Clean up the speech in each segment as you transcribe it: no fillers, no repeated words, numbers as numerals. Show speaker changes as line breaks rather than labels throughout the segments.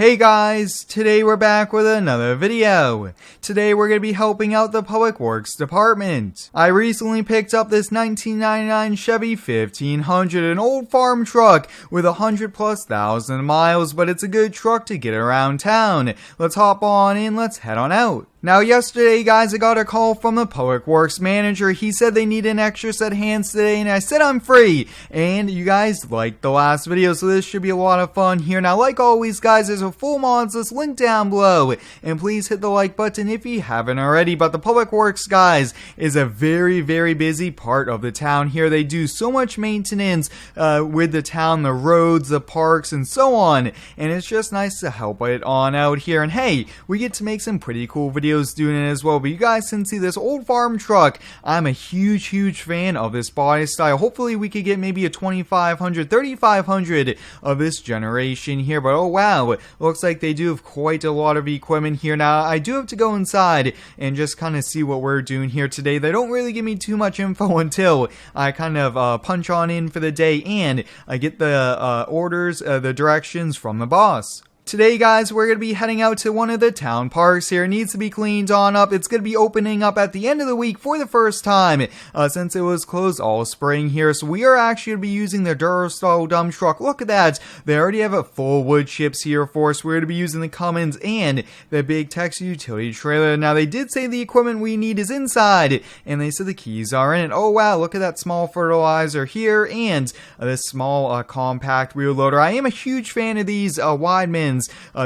Hey guys, today we're back with another video. Today we're going to be helping out the Public Works Department. I recently picked up this 1999 Chevy 1500, an old farm truck with 100,000+ miles, but it's a good truck to get around town. Let's hop on in, let's head on out. Now yesterday guys, I got a call from the Public Works manager. He said they need an extra set of hands today and I said I'm free. And you guys liked the last video, so this should be a lot of fun here. Now like always guys, there's a full mods list linked down below. And please hit the like button if you haven't already. But the Public Works guys is a very busy part of the town here. They do so much maintenance with the town, the roads, the parks and so on. And it's just nice to help it on out here. And hey, we get to make some pretty cool videos doing it as well. But you guys can see this old farm truck. I'm a huge fan of this body style. Hopefully we could get maybe a 2500, 3500 of this generation here. But oh wow, looks like they do have quite a lot of equipment here. Now I do have to go inside and just kind of see what we're doing here today. They don't really give me too much info until I kind of punch on in for the day and I get the orders, the directions from the boss. Today guys, we're going to be heading out to one of the town parks here. It needs to be cleaned on up. It's going to be opening up at the end of the week for the first time since it was closed all spring here. So we are actually going to be using the Durastyle dump truck. Look at that. They already have a full wood chips here for us. We're going to be using the Cummins and the big Texas utility trailer. Now they did say the equipment we need is inside and they said the keys are in it. Oh wow, look at that small fertilizer here and this small compact wheel loader. I am a huge fan of these Weidmans.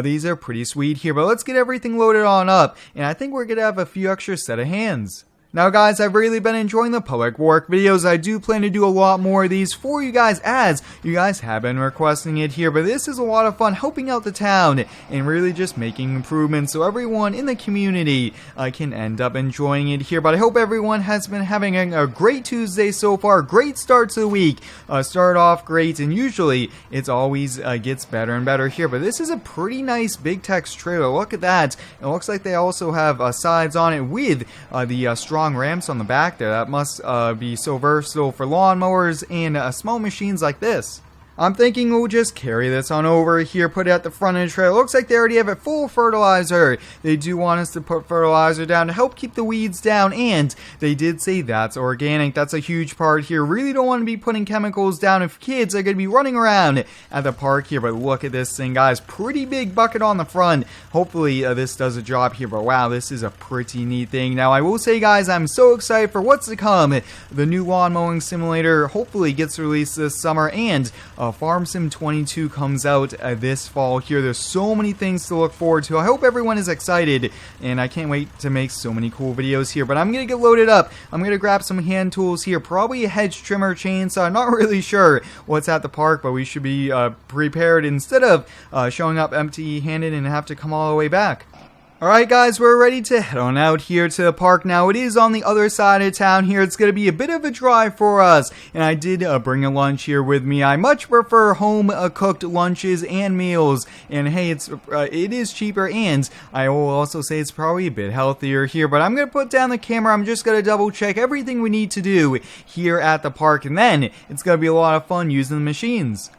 These are pretty sweet here, but let's get everything loaded on up, and I think we're gonna have a few extra set of hands. Now guys, I've really been enjoying the public work videos. I do plan to do a lot more of these for you guys as you guys have been requesting it here. But this is a lot of fun helping out the town and really just making improvements so everyone in the community can end up enjoying it here. But I hope everyone has been having a great Tuesday so far. Great start to the week. Start off great, and usually it's always gets better and better here. But this is a pretty nice big Tex trailer. Look at that. It looks like they also have sides on it with the strong ramps on the back there. That must be so versatile for lawnmowers and small machines like this. I'm thinking we'll just carry this on over here, put it at the front of the trailer. Looks like they already have it full fertilizer. They do want us to put fertilizer down to help keep the weeds down, and they did say that's organic. That's a huge part here. Really don't want to be putting chemicals down if kids are going to be running around at the park here. But look at this thing, guys. Pretty big bucket on the front. Hopefully this does a job here, but wow, this is a pretty neat thing. Now I will say guys, I'm so excited for what's to come. The new lawn mowing simulator hopefully gets released this summer, and Farm Sim 22 comes out this fall here. There's so many things to look forward to. I hope everyone is excited, and I can't wait to make so many cool videos here. But I'm going to get loaded up. I'm going to grab some hand tools here, probably a hedge trimmer, chainsaw. I'm not really sure what's at the park, but we should be prepared instead of showing up empty-handed and have to come all the way back. Alright guys, we're ready to head on out here to the park now. It is on the other side of town here. It's going to be a bit of a drive for us. And I did bring a lunch here with me. I much prefer home cooked lunches and meals. And hey, it is cheaper, and I will also say it's probably a bit healthier here. But I'm going to put down the camera. I'm just going to double check everything we need to do here at the park. And then it's going to be a lot of fun using the machines.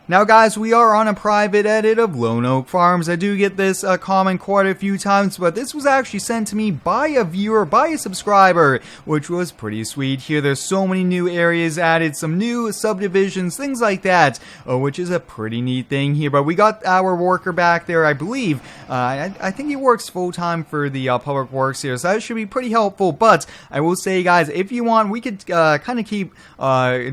Now guys, we are on a private edit of Lone Oak Farms. I do get this comment quite a few times, but this was actually sent to me by a viewer, by a subscriber, which was pretty sweet here. There's so many new areas added, some new subdivisions, things like that, which is a pretty neat thing here. But we got our worker back there, I believe. I think he works full-time for the Public Works here, so that should be pretty helpful. But I will say guys, if you want, we could kind of keep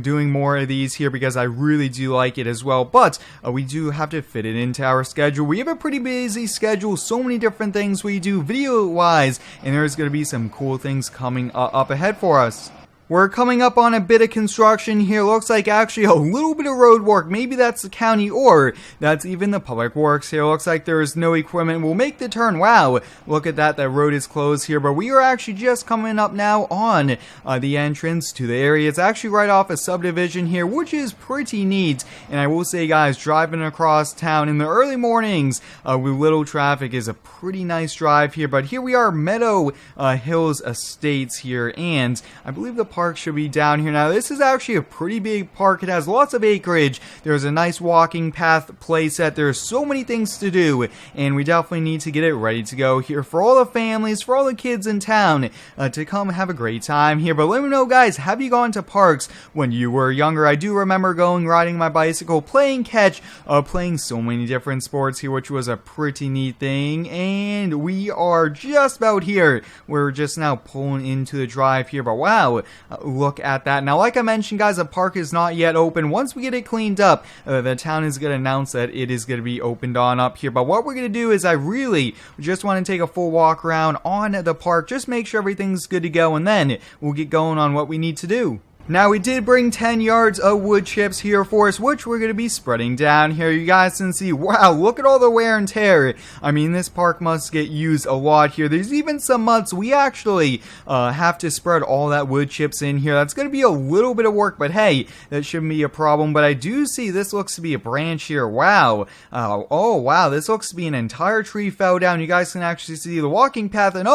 doing more of these here because I really do like it as well. But we do have to fit it into our schedule. We have a pretty busy schedule, so many different things we do video wise, and there's going to be some cool things coming up ahead for us. We're coming up on a bit of construction here. Looks like actually a little bit of road work. Maybe that's the county or that's even the Public Works here. Looks like there is no equipment. We'll make the turn. Wow, look at that. That road is closed here. But we are actually just coming up now on the entrance to the area. It's actually right off a subdivision here, which is pretty neat. And I will say, guys, driving across town in the early mornings with little traffic is a pretty nice drive here. But here we are, Meadow Hills Estates here. And I believe the park park should be down here. Now, this is actually a pretty big park. It has lots of acreage. There's a nice walking path playset. There's so many things to do, and we definitely need to get it ready to go here for all the families, for all the kids in town to come have a great time here. But let me know, guys, have you gone to parks when you were younger? I do remember going, riding my bicycle, playing catch, playing so many different sports here, which was a pretty neat thing. And we are just about here. We're just now pulling into the drive here, but wow, look at that. Now, like I mentioned, guys, the park is not yet open. Once we get it cleaned up, the town is going to announce that it is going to be opened on up here. But what we're going to do is I really just want to take a full walk around on the park, just make sure everything's good to go, and then we'll get going on what we need to do. Now, we did bring 10 yards of wood chips here for us, which we're going to be spreading down here. You guys can see, wow, look at all the wear and tear. I mean, this park must get used a lot here. There's even some months we actually have to spread all that wood chips in here. That's going to be a little bit of work, but hey, that shouldn't be a problem. But I do see this looks to be a branch here. Wow. Oh, wow, this looks to be an entire tree fell down. You guys can actually see the walking path, and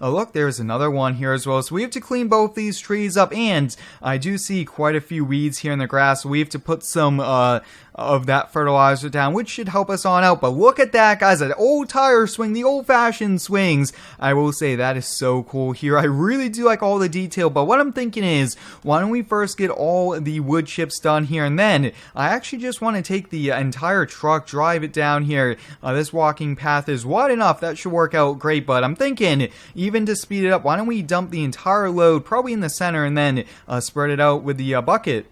look, there's another one here as well. So we have to clean both these trees up, and I do see quite a few weeds here in the grass. We have to put some of that fertilizer down, which should help us on out. But look at that, guys, that old tire swing, the old-fashioned swings. I will say that is so cool here. I really do like all the detail, but what I'm thinking is, why don't we first get all the wood chips done here, and then I actually just want to take the entire truck, drive it down here. This walking path is wide enough. That should work out great, but I'm thinking, even to speed it up, why don't we dump the entire load probably in the center and then spread it out with the bucket.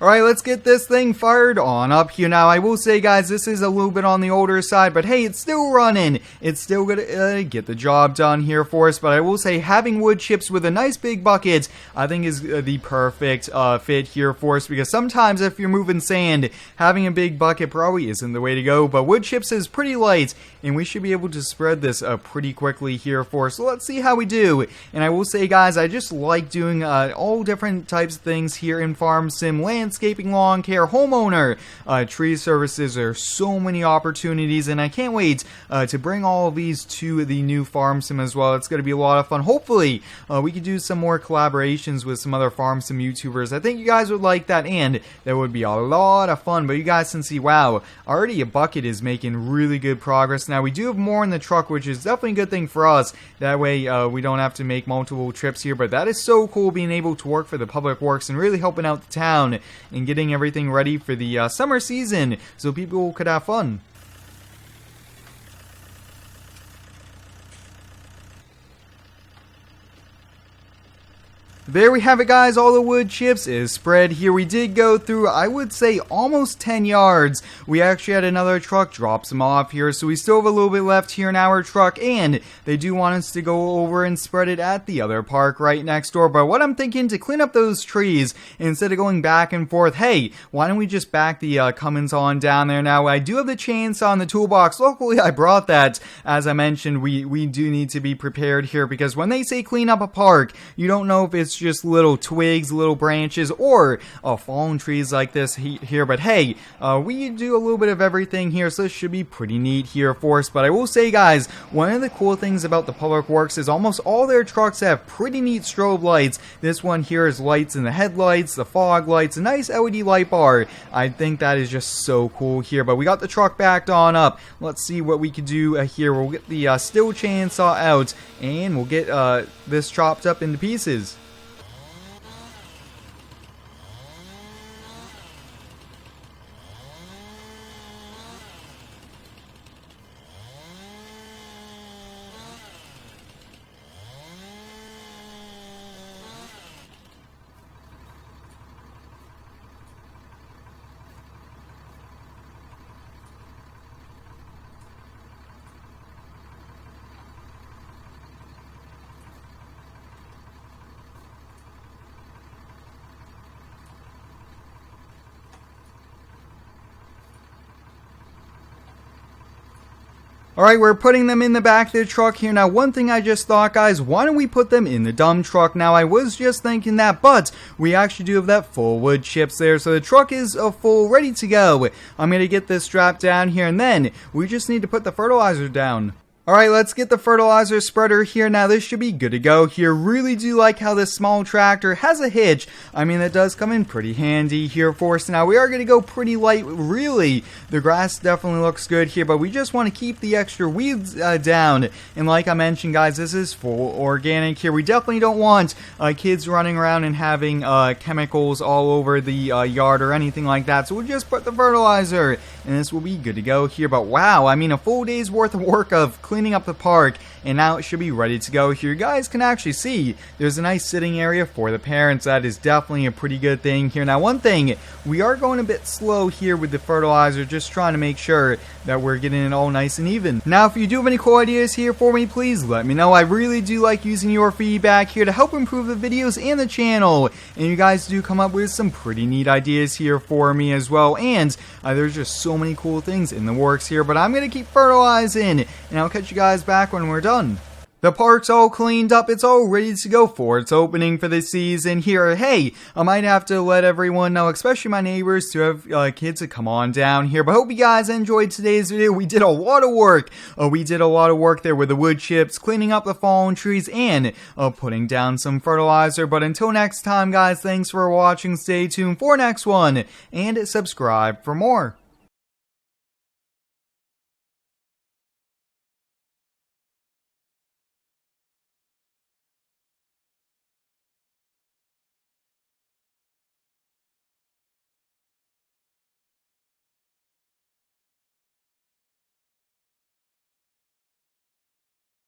Alright, let's get this thing fired on up here. Now, I will say, guys, this is a little bit on the older side, but hey, it's still running. It's still gonna get the job done here for us, but I will say having wood chips with a nice big bucket, I think is the perfect fit here for us, because sometimes if you're moving sand, having a big bucket probably isn't the way to go, but wood chips is pretty light, and we should be able to spread this pretty quickly here for us. So let's see how we do. And I will say, guys, I just like doing all different types of things here in Farm Sim, landscaping, lawn care, homeowner, tree services. There's so many opportunities, and I can't wait to bring all of these to the new Farm Sim as well. It's going to be a lot of fun. Hopefully, we can do some more collaborations with some other Farm Sim YouTubers. I think you guys would like that, and that would be a lot of fun. But you guys can see, wow, already a bucket is making really good progress. Now, we do have more in the truck, which is definitely a good thing for us. That way, we don't have to make multiple trips here. But that is so cool, being able to work for the Public Works and really helping out the town and getting everything ready for the summer season so people could have fun. There we have it, guys. All the wood chips is spread here. We did go through, I would say, almost 10 yards. We actually had another truck drop some off here, so we still have a little bit left here in our truck, and they do want us to go over and spread it at the other park right next door. But what I'm thinking, to clean up those trees, instead of going back and forth, hey, why don't we just back the Cummins on down there? Now, I do have the chainsaw in the toolbox. Luckily, I brought that. As I mentioned, we do need to be prepared here, because when they say clean up a park, you don't know if it's just little twigs, little branches, or fallen trees like this here. But hey, we do a little bit of everything here, so this should be pretty neat here for us. But I will say, guys, one of the cool things about the Public Works is almost all their trucks have pretty neat strobe lights. This one here is lights in the headlights, the fog lights, a nice LED light bar. I think that is just so cool here. But we got the truck backed on up. Let's see what we can do here. We'll get the steel chainsaw out, and we'll get this chopped up into pieces. Alright, we're putting them in the back of the truck here. Now, one thing I just thought, guys, why don't we put them in the dump truck? Now, I was just thinking that, but we actually do have that full wood chips there, so the truck is full, ready to go. I'm going to get this strapped down here, and then we just need to put the fertilizer down. Alright, let's get the fertilizer spreader here. Now, this should be good to go here. Really do like how this small tractor has a hitch. I mean, that does come in pretty handy here for us. Now, we are going to go pretty light, really. The grass definitely looks good here, but we just want to keep the extra weeds down. And like I mentioned, guys, this is full organic here. We definitely don't want kids running around and having chemicals all over the yard or anything like that. So we'll just put the fertilizer, and this will be good to go here. But wow, I mean, a full day's worth of work of cleaning up the park, and now it should be ready to go here. You guys can actually see there's a nice sitting area for the parents. That is definitely a pretty good thing here. Now, one thing, we are going a bit slow here with the fertilizer, just trying to make sure that we're getting it all nice and even. Now, if you do have any cool ideas here for me, please let me know. I really do like using your feedback here to help improve the videos and the channel, and you guys do come up with some pretty neat ideas here for me as well, and there's just so many cool things in the works here. But I'm going to keep fertilizing, and I'll catch you guys back when we're done. The park's all cleaned up, it's all ready to go for its opening for the season here. Hey, I might have to let everyone know, especially my neighbors, to have kids to come on down here. But I hope you guys enjoyed today's video. We did a lot of work. We did a lot of work there with the wood chips, cleaning up the fallen trees, and putting down some fertilizer. But until next time, guys, thanks for watching. Stay tuned for next one, and subscribe for more.